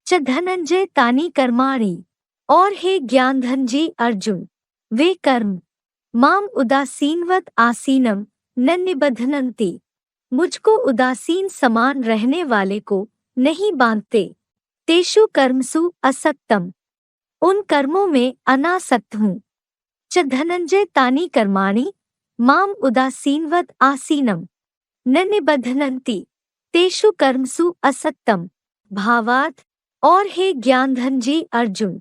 च धनंजय तानि कर्माणि। और हे ज्ञानधन जी अर्जुन, वे कर्म माम उदासीनवत आसीनम न निबध्नन्ति, मुझको उदासीन समान रहने वाले को नहीं बांधते। तेषु कर्मसु असक्तम, उन कर्मों में अनासक्त हूँ। च धनंजय तानि कर्माणि माम उदासीनवत आसीनम न निबध्नन्ति, तेषु कर्मसु असक्तम। भावार्थ, और हे ज्ञानधन जी अर्जुन,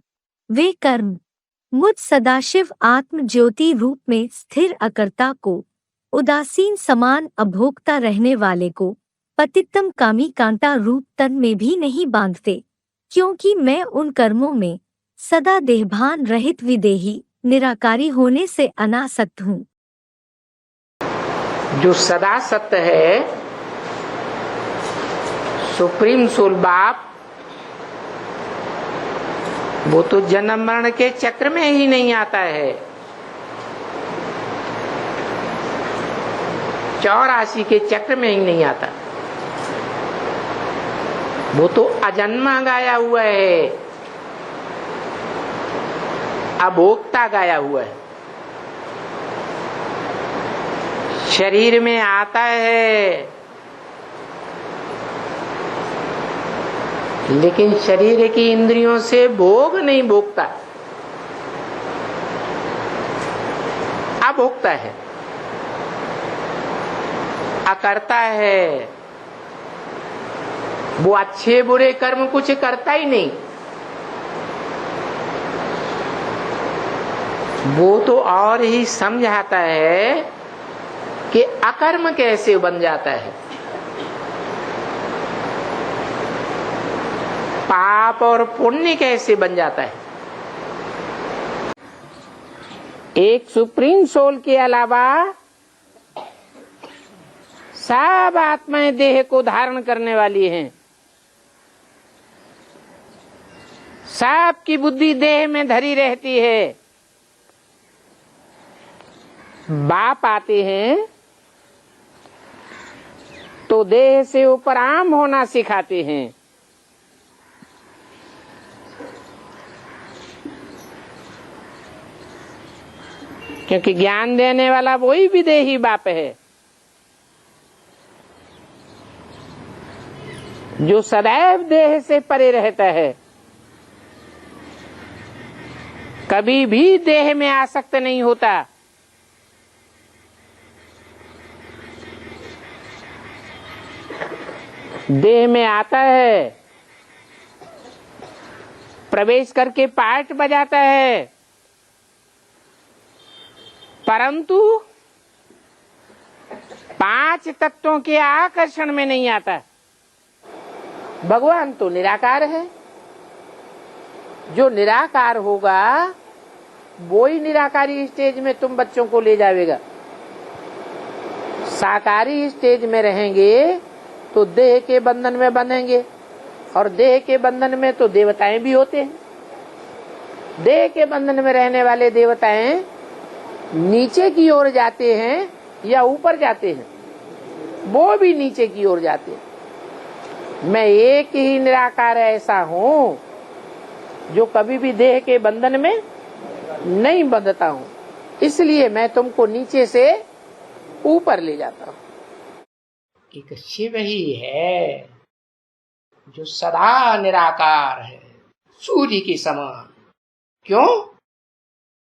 वे कर्म मुझ सदाशिव आत्म ज्योति रूप में स्थिर अकर्ता को, उदासीन समान अभोक्ता रहने वाले को, पतितम कामी कांटा रूप तन में भी नहीं बांधते, क्योंकि मैं उन कर्मों में सदा देहभान रहित विदेही निराकारी होने से अनासक्त हूँ। जो सदा सत्य है, सुप्रीम सोल बाप, वो तो जन्म मरण के चक्र में ही नहीं आता है। 84 के चक्र में ही नहीं आता। वो तो अजन्मा गाया हुआ है, अभोक्ता गाया हुआ है। शरीर में आता है, लेकिन शरीर की इंद्रियों से भोग नहीं भोगता, अभोक्ता है, अकर्ता है। वो अच्छे बुरे कर्म कुछ करता ही नहीं, वो तो और ही समझाता है कि अकर्म कैसे बन जाता है, पाप और पुण्य कैसे बन जाता है। एक सुप्रीम सोल के अलावा सब आत्माएं देह को धारण करने वाली हैं। सबकी बुद्धि देह में धरी रहती है। बाप आते हैं तो देह से उपराम होना सिखाते हैं। क्योंकि ज्ञान देने वाला वही विदेही बाप है, जो सदैव देह से परे रहता है, कभी भी देह में आसक्त नहीं होता। देह में आता है, प्रवेश करके पार्ट बजाता है, परंतु 5 तत्वों के आकर्षण में नहीं आता। भगवान तो निराकार है। जो निराकार होगा वो ही निराकारी स्टेज में तुम बच्चों को ले जाएगा। साकारी स्टेज में रहेंगे तो देह के बंधन में बंधेंगे, और देह के बंधन में तो देवताएं भी होते हैं। देह के बंधन में रहने वाले देवताएं नीचे की ओर जाते हैं या ऊपर जाते हैं? वो भी नीचे की ओर जाते हैं। मैं एक ही निराकार ऐसा हूँ जो कभी भी देह के बंधन में नहीं बंधता हूँ, इसलिए मैं तुमको नीचे से ऊपर ले जाता हूँ। एक शिव ही है जो सदा निराकार है, सूर्य के समान। क्यों?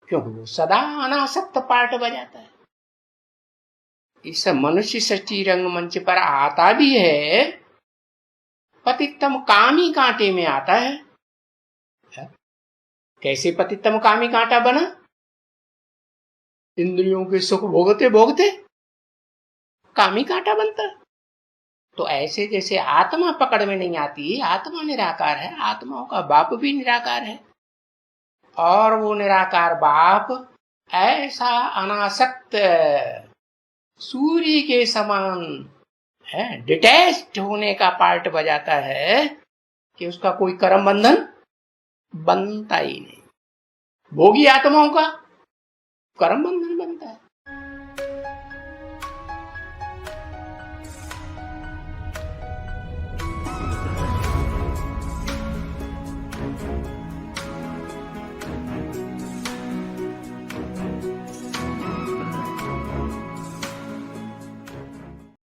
क्योंकि वो सदा अनासक्त पार्ट बजाता है। इस मनुष्य सृष्टि रंगमंच पर आता भी है, पतितम कामी कांटे में आता है। कैसे पतितम कामी कांटा बना? इंद्रियों के सुख भोगते भोगते कामी कांटा बनता। तो ऐसे जैसे आत्मा पकड़ में नहीं आती, आत्मा निराकार है, आत्माओं का बाप भी निराकार है, और वो निराकार बाप ऐसा अनासक्त सूर्य के समान है, डिटैच्ड होने का पार्ट बजाता है कि उसका कोई कर्म बंधन बनता ही नहीं। भोगी आत्माओं का कर्म बंधन बनता है।